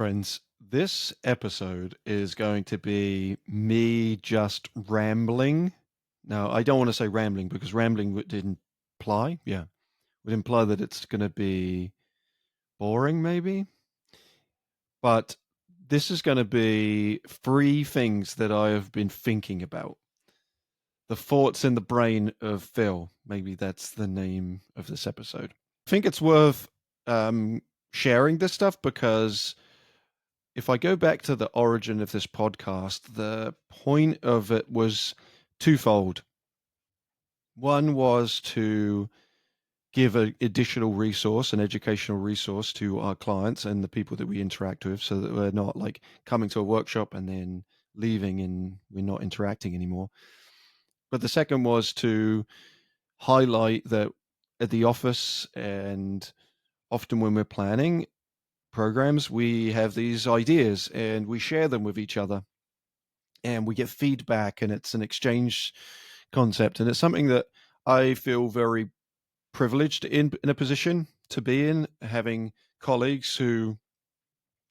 Friends, this episode is going to be me just rambling. Now, I don't want to say rambling because rambling didn't imply, would imply that it's going to be boring, maybe. But this is going to be three things that I have been thinking about. The thoughts in the brain of Phil. Maybe that's the name of this episode. I think it's worth sharing this stuff because if I go back to the origin of this podcast, the point of it was twofold. One was to give an additional resource, an educational resource to our clients and the people that we interact with so that we're not like coming to a workshop and then leaving and we're not interacting anymore. But the second was to highlight that at the office and often when we're planning programs, we have these ideas and we share them with each other and we get feedback and it's an exchange concept. And it's something that I feel very privileged in a position to be in, having colleagues who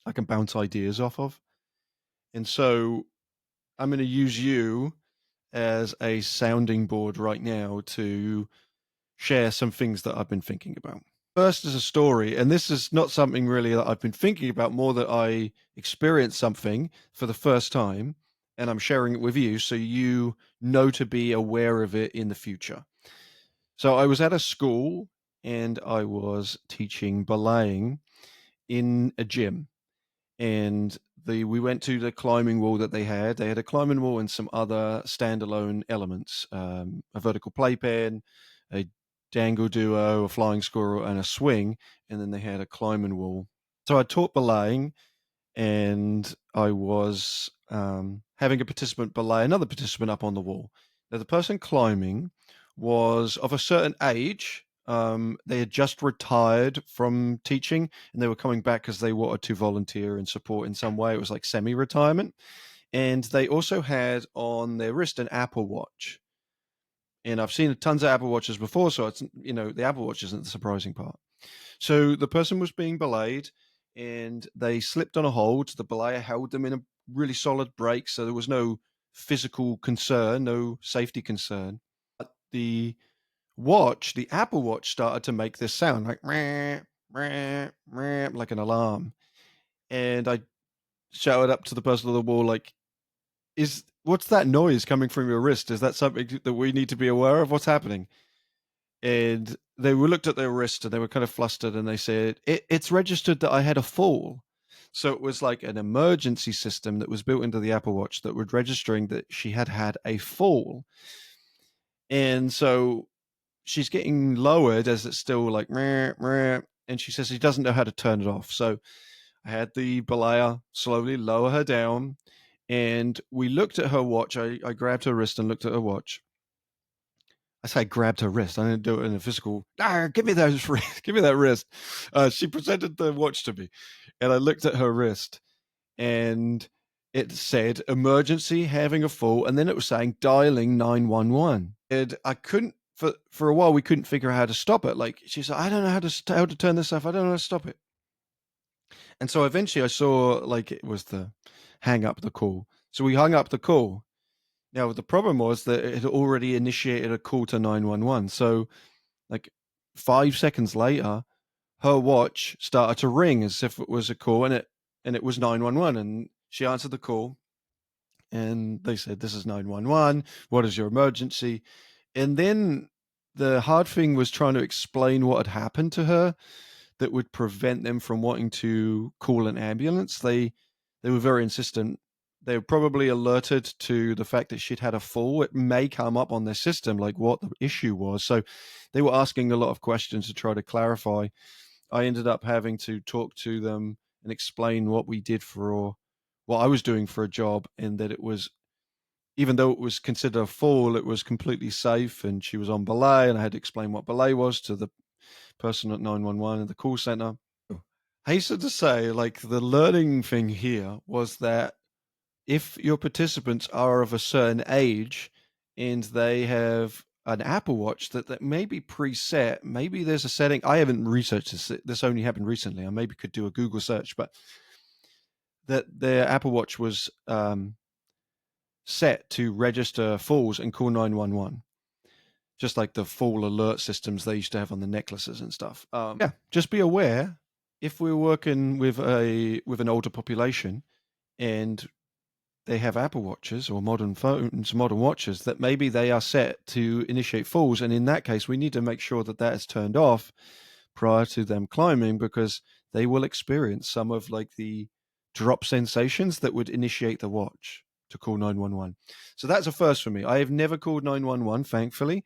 I can bounce ideas off of. And so I'm going to use you as a sounding board right now to share some things that I've been thinking about. First is a story, and this is not something really that I've been thinking about, more that I experienced something for the first time, and I'm sharing it with you so you know to be aware of it in the future. So I was at a school and I was teaching belaying in a gym, and we went to the climbing wall that they had. They had a climbing wall and some other standalone elements, a vertical playpen, a dangle duo, a flying squirrel, and a swing. And then they had a climbing wall. So I taught belaying, and I was having a participant belay another participant up on the wall. Now, the person climbing was of a certain age. They had just retired from teaching and they were coming back because they wanted to volunteer and support in some way. It was like semi-retirement. And they also had on their wrist an Apple Watch. And I've seen tons of Apple Watches before, so it's, the Apple Watch isn't the surprising part. So the person was being belayed and they slipped on a hold. The belayer held them in a really solid break, so there was no physical concern, no safety concern. But the Apple Watch, started to make this sound like meh, meh, meh, like an alarm. And I shouted up to the person on the wall, like, what's that noise coming from your wrist? Is that something that we need to be aware of? What's happening? And they looked at their wrist and they were kind of flustered and they said, it's registered that I had a fall. So it was like an emergency system that was built into the Apple Watch that was registering that she had had a fall. And so she's getting lowered as it's still like, meh, meh, and she says she doesn't know how to turn it off. So I had the belayer slowly lower her down and we looked at her watch. I grabbed her wrist and looked at her watch. I say I grabbed her wrist. I didn't do it in a physical. Give me those wrist. Give me that wrist. She presented the watch to me, and I looked at her wrist, and it said emergency, having a fall, and then it was saying dialing 911. And I couldn't for a while. We couldn't figure out how to stop it. Like she said, I don't know how to turn this off. I don't know how to stop it. And so eventually, I saw like it was the hang up the call. So we hung up the call. Now, the problem was that it had already initiated a call to 911. So, like 5 seconds later, her watch started to ring as if it was a call, and it was 911. And she answered the call, and they said, "This is 911. What is your emergency?" And then the hard thing was trying to explain what had happened to her that would prevent them from wanting to call an ambulance. They were very insistent. They were probably alerted to the fact that she'd had a fall. It may come up on their system, like what the issue was. So they were asking a lot of questions to try to clarify. I ended up having to talk to them and explain what we did what I was doing for a job, and that it was, even though it was considered a fall, it was completely safe. And she was on belay, and I had to explain what belay was to the person at 911 in the call center. Hasten to say, like, the learning thing here was that if your participants are of a certain age and they have an Apple Watch that may be preset, maybe there's a setting. I haven't researched this. This only happened recently. I maybe could do a Google search, but that their Apple Watch was set to register falls and call 911, just like the fall alert systems they used to have on the necklaces and stuff. Yeah, just be aware if we're working with an older population and they have Apple Watches or modern phones, modern watches, that maybe they are set to initiate falls. And in that case, we need to make sure that that is turned off prior to them climbing, because they will experience some of like the drop sensations that would initiate the watch to call 911. So that's a first for me. I have never called 911, thankfully.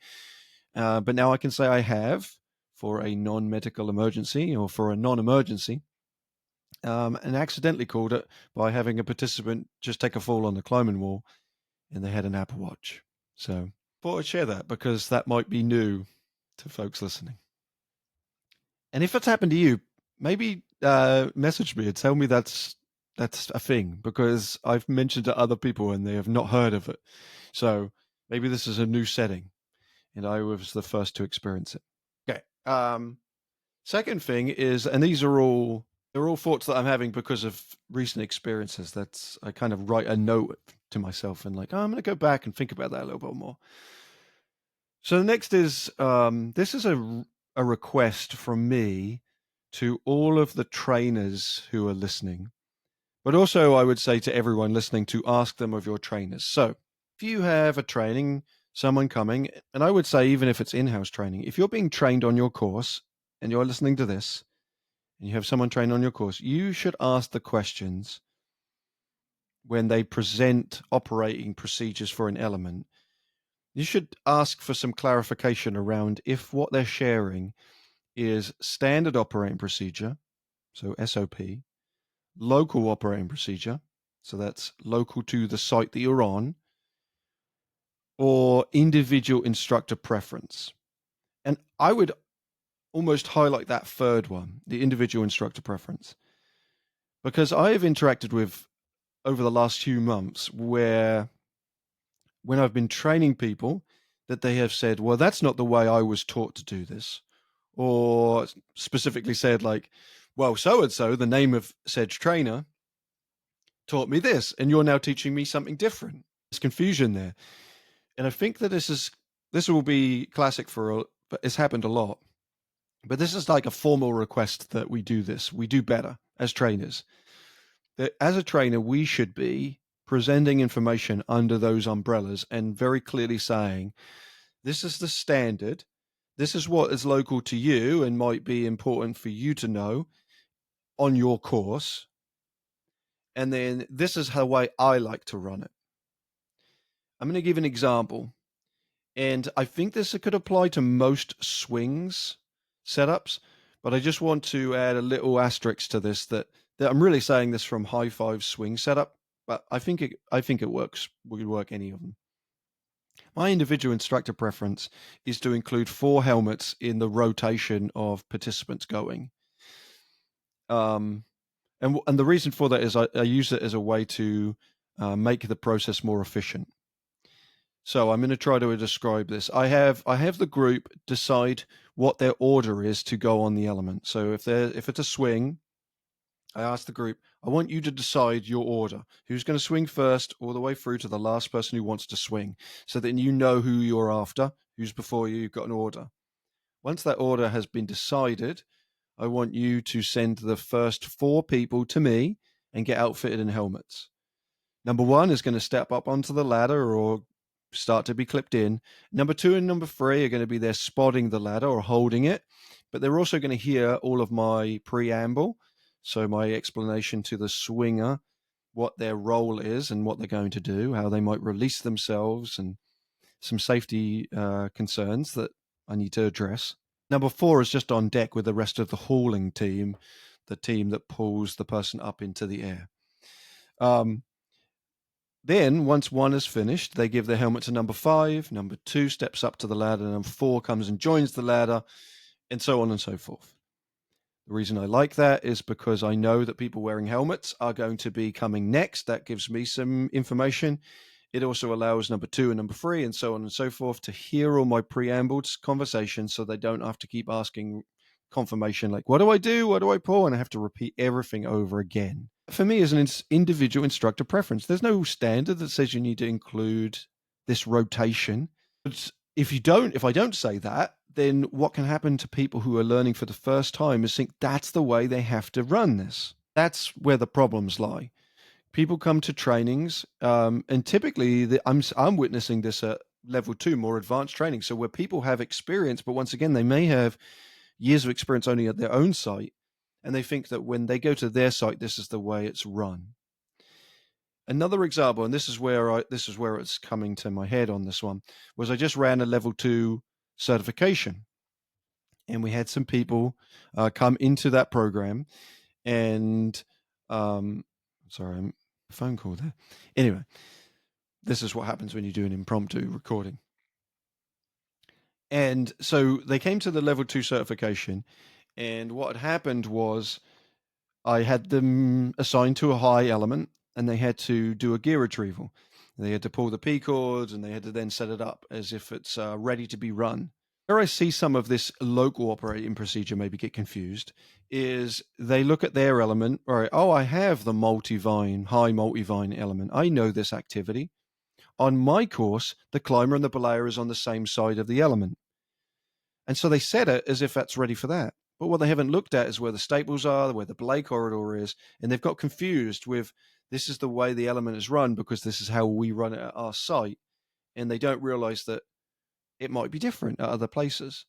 But now I can say I have for a non-medical emergency or for a non-emergency. And accidentally called it by having a participant just take a fall on the climbing wall, and they had an Apple Watch. So thought I'd share that because that might be new to folks listening. And if it's happened to you, maybe message me and tell me that's a thing, because I've mentioned to other people and they have not heard of it. So maybe this is a new setting, and I was the first to experience it. Okay. Second thing is, and they're all thoughts that I'm having because of recent experiences. That's I kind of write a note to myself and like, oh, I'm going to go back and think about that a little bit more. So the next is this is a request from me to all of the trainers who are listening, but also I would say to everyone listening to ask them of your trainers. So if you have a training, someone coming, and I would say even if it's in-house training, if you're being trained on your course and you're listening to this and you have someone trained on your course, you should ask the questions when they present operating procedures for an element. You should ask for some clarification around if what they're sharing is standard operating procedure, so SOP, local operating procedure, so that's local to the site that you're on, or individual instructor preference. And I would almost highlight that third one, the individual instructor preference, because I have interacted with over the last few months where when I've been training people that they have said, well, that's not the way I was taught to do this, or specifically said like, well, so-and-so, the name of said trainer, taught me this, and you're now teaching me something different. There's confusion there. And I think that this will be classic but it's happened a lot. But this is like a formal request that we do this. We do better as trainers. That as a trainer, we should be presenting information under those umbrellas and very clearly saying, this is the standard. This is what is local to you and might be important for you to know on your course. And then this is the way I like to run it. I'm going to give an example. And I think this could apply to most swings setups, but I just want to add a little asterisk to this that I'm really saying this from high five swing setup, but I think it works. We could work any of them. My individual instructor preference is to include 4 helmets in the rotation of participants going. And the reason for that is I use it as a way to make the process more efficient. So I'm going to try to describe this. I have the group decide what their order is to go on the element. So if it's a swing, I ask the group, I want you to decide your order. Who's going to swing first all the way through to the last person who wants to swing, so that you know who you're after, who's before you, you've got an order. Once that order has been decided, I want you to send the first 4 people to me and get outfitted in helmets. Number 1 is going to step up onto the ladder or start to be clipped in. Number 2 and number 3 are going to be there spotting the ladder or holding it, but they're also going to hear all of my preamble, so my explanation to the swinger, what their role is and what they're going to do, how they might release themselves, and some safety concerns that I need to address. Number 4 is just on deck with the rest of the hauling team, the team that pulls the person up into the air. Then, once 1 is finished, they give their helmet to number 5. Number 2 steps up to the ladder. Number 4 comes and joins the ladder, and so on and so forth. The reason I like that is because I know that people wearing helmets are going to be coming next. That gives me some information. It also allows number 2 and number 3 and so on and so forth to hear all my preambled conversations, so they don't have to keep asking confirmation like, what do I do? What do I pull? And I have to repeat everything over again. for me, is an individual instructor preference. There's no standard that says you need to include this rotation. But if I don't say that, then what can happen to people who are learning for the first time is think that's the way they have to run this. That's where the problems lie. People come to trainings, and typically I'm witnessing this at level 2, more advanced training. So where people have experience, but once again, they may have years of experience only at their own site, and they think that when they go to their site, this is the way it's run. Another example, and this is where it's coming to my head on this one, was I just ran a level 2 certification, and we had some people come into that program, and sorry, I'm a phone call there. Anyway, this is what happens when you do an impromptu recording. And so they came to the level 2 certification, and what had happened was I had them assigned to a high element, and they had to do a gear retrieval. They had to pull the P cords, and they had to then set it up as if it's ready to be run. Where I see some of this local operating procedure maybe get confused is they look at their element, all right, oh, I have the high multivine element. I know this activity. On my course, the climber and the belayer is on the same side of the element. And so they set it as if that's ready for that. But what they haven't looked at is where the staples are, where the belay corridor is, and they've got confused with this is the way the element is run because this is how we run it at our site. And they don't realize that it might be different at other places.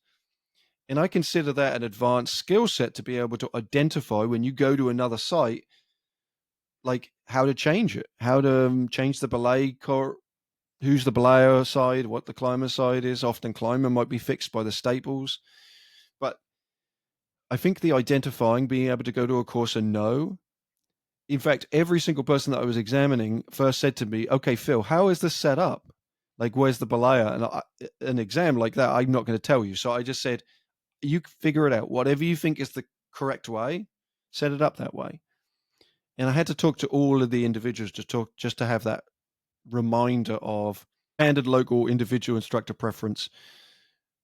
And I consider that an advanced skill set to be able to identify when you go to another site, like how to change it, how to change the belay who's the belayer side, what the climber side is. Often climber might be fixed by the staples. But I think the identifying, being able to go to a course and know. In fact, every single person that I was examining first said to me, okay, Phil, how is this set up? Like, where's the belayer? And an exam like that, I'm not going to tell you. So I just said, you figure it out. Whatever you think is the correct way, set it up that way. And I had to talk to all of the individuals just to have that reminder of standard local individual instructor preference.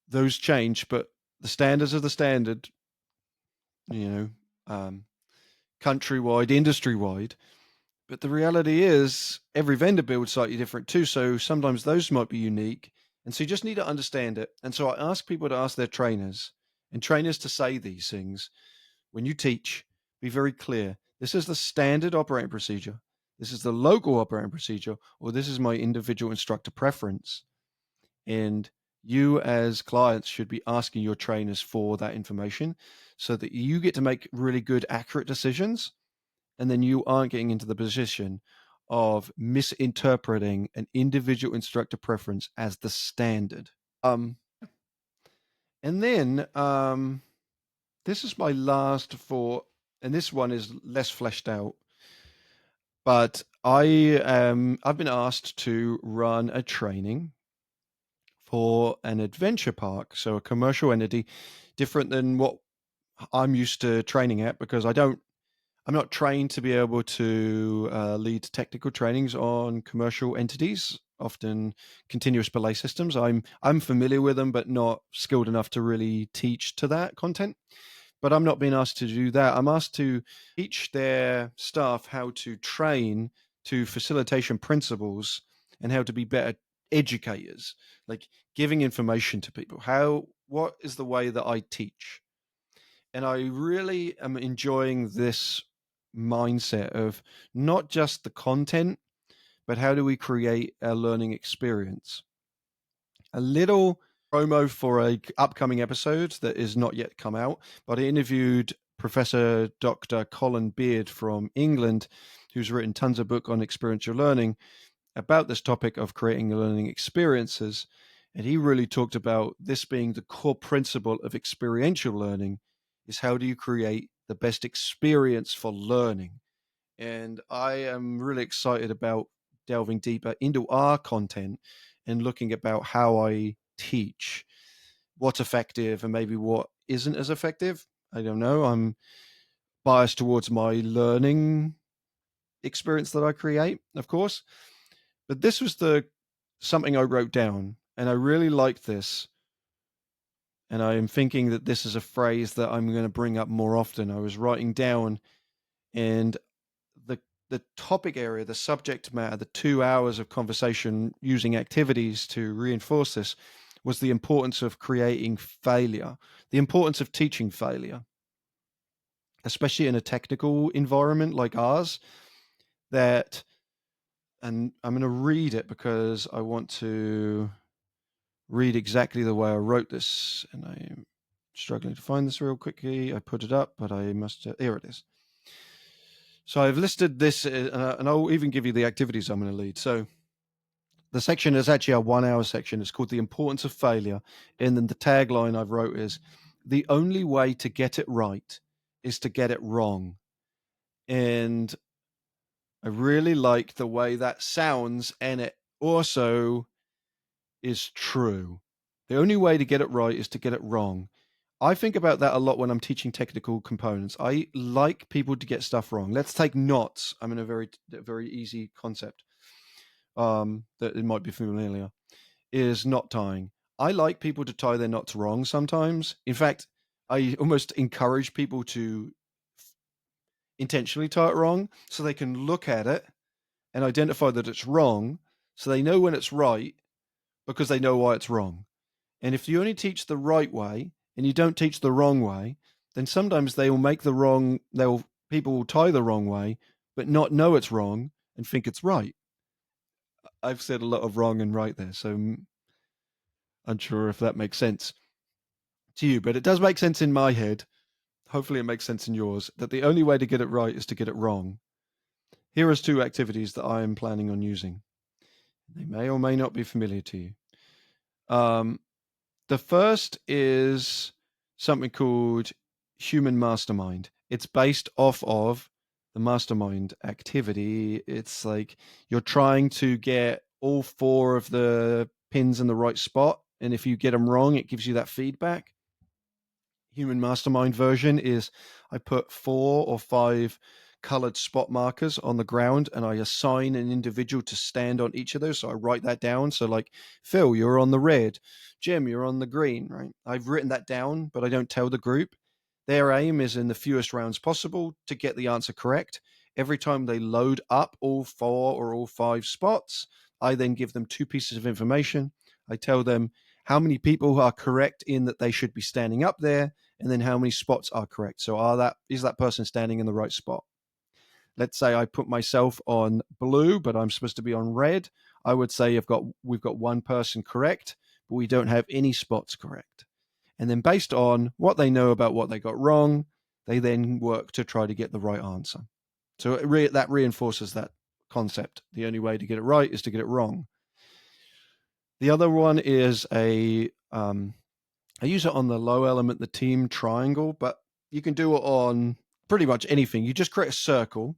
Those change, but the standards are the standard, countrywide, industry-wide. But the reality is every vendor builds slightly different too. So sometimes those might be unique. And so you just need to understand it. And so I ask people to ask their trainers and trainers to say these things. When you teach, be very clear. This is the standard operating procedure. This is the local operating procedure, or this is my individual instructor preference. And you as clients should be asking your trainers for that information so that you get to make really good, accurate decisions. And then you aren't getting into the position of misinterpreting an individual instructor preference as the standard. And then this is my last thought, and this one is less fleshed out. But I've been asked to run a training for an adventure park, so a commercial entity, different than what I'm used to training at, because I'm not trained to be able to lead technical trainings on commercial entities, often continuous belay systems. I'm familiar with them, but not skilled enough to really teach to that content. But I'm not being asked to do that. I'm asked to teach their staff how to train to facilitation principles and how to be better educators, like giving information to people. What is the way that I teach? And I really am enjoying this mindset of not just the content, but how do we create a learning experience? A little promo for a upcoming episode that is not yet come out, but I interviewed Professor Dr. Colin Beard from England, who's written tons of book on experiential learning about this topic of creating learning experiences. And he really talked about this being the core principle of experiential learning is how do you create the best experience for learning? And I am really excited about delving deeper into our content and looking about how I teach, what's effective and maybe what isn't as effective. I don't know. I'm biased towards my learning experience that I create, of course. But this was something I wrote down, and I really liked this. And I am thinking that this is a phrase that I'm going to bring up more often. I was writing down, and the topic area, the subject matter, the 2 hours of conversation using activities to reinforce this was the importance of creating failure, the importance of teaching failure, especially in a technical environment like ours. That, and I'm going to read it because I want to read exactly the way I wrote this, and I'm struggling to find this real quickly. I put it up, but I must, here it is. So I've listed this, and I'll even give you the activities I'm going to lead. So the section is actually a 1 hour section. It's called The Importance of Failure. And then the tagline I've wrote is, the only way to get it right is to get it wrong. And I really like the way that sounds, and it also is true. The only way to get it right is to get it wrong. I think about that a lot when I'm teaching technical components. I like people to get stuff wrong. Let's take knots. I'm in a very easy concept that it might be familiar, is knot tying. I like people to tie their knots wrong sometimes. In fact, I almost encourage people to intentionally tie it wrong so they can look at it and identify that it's wrong, so they know when it's right because they know why it's wrong. And if you only teach the right way and you don't teach the wrong way, then sometimes they will make the wrong, people will tie the wrong way, but not know it's wrong and think it's right. I've said a lot of wrong and right there, so I'm unsure if that makes sense to you, but it does make sense in my head. Hopefully it makes sense in yours, that the only way to get it right is to get it wrong. Here are 2 activities that I am planning on using. They may or may not be familiar to you. The first is something called Human Mastermind. It's based off of the mastermind activity. It's like you're trying to get all 4 of the pins in the right spot. And if you get them wrong, it gives you that feedback. Human Mastermind version is I put 4 or 5 colored spot markers on the ground, and I assign an individual to stand on each of those. So I write that down. So like, Phil, you're on the red. Jim, you're on the green, right? I've written that down, but I don't tell the group. Their aim is in the fewest rounds possible to get the answer correct. Every time they load up all 4 or all 5 spots, I then give them 2 pieces of information. I tell them how many people are correct in that they should be standing up there, and then how many spots are correct. So is that person standing in the right spot? Let's say I put myself on blue, but I'm supposed to be on red. I would say we've got 1 person correct, but we don't have any spots correct. And then based on what they know about what they got wrong, they then work to try to get the right answer. So that reinforces that concept. The only way to get it right is to get it wrong. The other one is I use it on the low element, the team triangle, but you can do it on pretty much anything. You just create a circle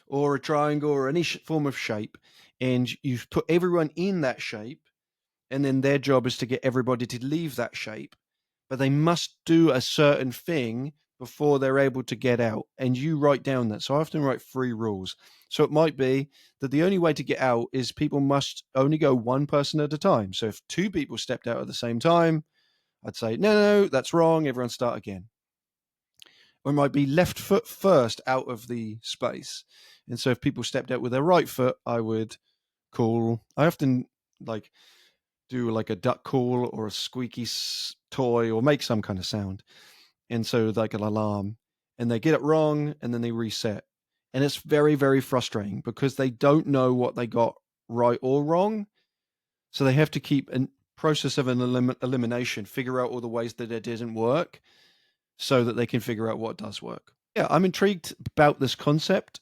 or a triangle or any form of shape, and you put everyone in that shape, and then their job is to get everybody to leave that shape, but they must do a certain thing before they're able to get out, and you write down that. So I often write 3 rules. So it might be that the only way to get out is people must only go 1 person at a time. So if 2 people stepped out at the same time, I'd say, no, that's wrong. Everyone start again. Or it might be left foot first out of the space. And so if people stepped out with their right foot, I would I often like do like a duck call or a squeaky toy or make some kind of sound. And so like an alarm, and they get it wrong and then they reset. And it's very, very frustrating because they don't know what they got right or wrong. So they have to keep a process of an elimination, figure out all the ways that it didn't work so that they can figure out what does work. Yeah, I'm intrigued about this concept.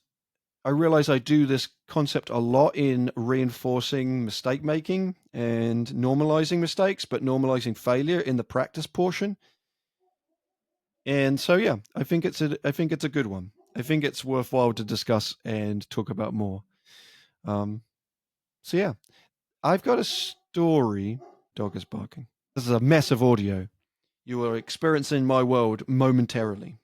I realize I do this concept a lot in reinforcing mistake making and normalizing mistakes, but normalizing failure in the practice portion. And so, yeah, I think it's a good one. I think it's worthwhile to discuss and talk about more. So yeah, I've got a story. Dog is barking. This is a mess of audio. You are experiencing my world momentarily.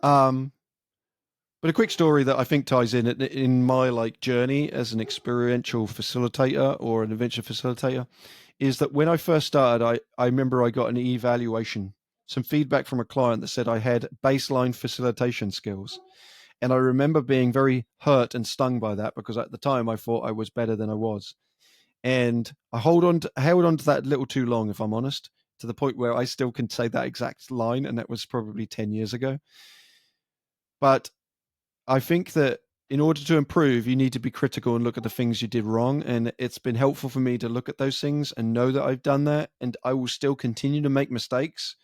But a quick story that I think ties in my like journey as an experiential facilitator or an adventure facilitator is that when I first started, I remember I got an evaluation, some feedback from a client that said I had baseline facilitation skills. And I remember being very hurt and stung by that because at the time I thought I was better than I was. And I held on to that a little too long, if I'm honest, to the point where I still can say that exact line, and that was probably 10 years ago. But I think that in order to improve, you need to be critical and look at the things you did wrong. And it's been helpful for me to look at those things and know that I've done that. And I will still continue to make mistakes.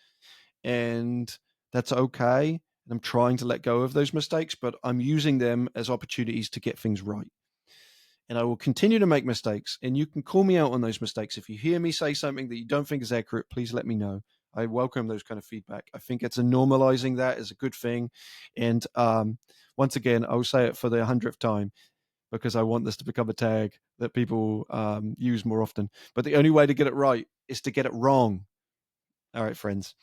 And that's okay. And I'm trying to let go of those mistakes, but I'm using them as opportunities to get things right. And I will continue to make mistakes. And you can call me out on those mistakes. If you hear me say something that you don't think is accurate, please let me know. I welcome those kind of feedback. I think it's a normalizing that is a good thing. And once again, I'll say it for the 100th time because I want this to become a tag that people use more often. But the only way to get it right is to get it wrong. All right, friends.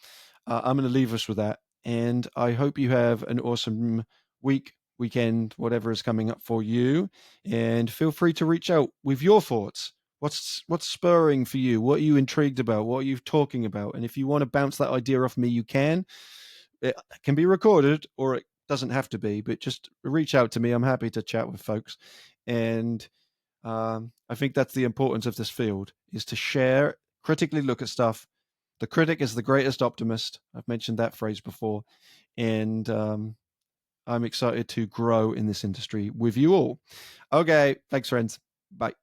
I'm going to leave us with that. And I hope you have an awesome week, weekend, whatever is coming up for you. And feel free to reach out with your thoughts. What's spurring for you? What are you intrigued about? What are you talking about? And if you want to bounce that idea off me, you can. It can be recorded or it doesn't have to be, but just reach out to me. I'm happy to chat with folks. And I think that's the importance of this field is to share, critically look at stuff. The critic is the greatest optimist. I've mentioned that phrase before. And I'm excited to grow in this industry with you all. Okay. Thanks, friends. Bye.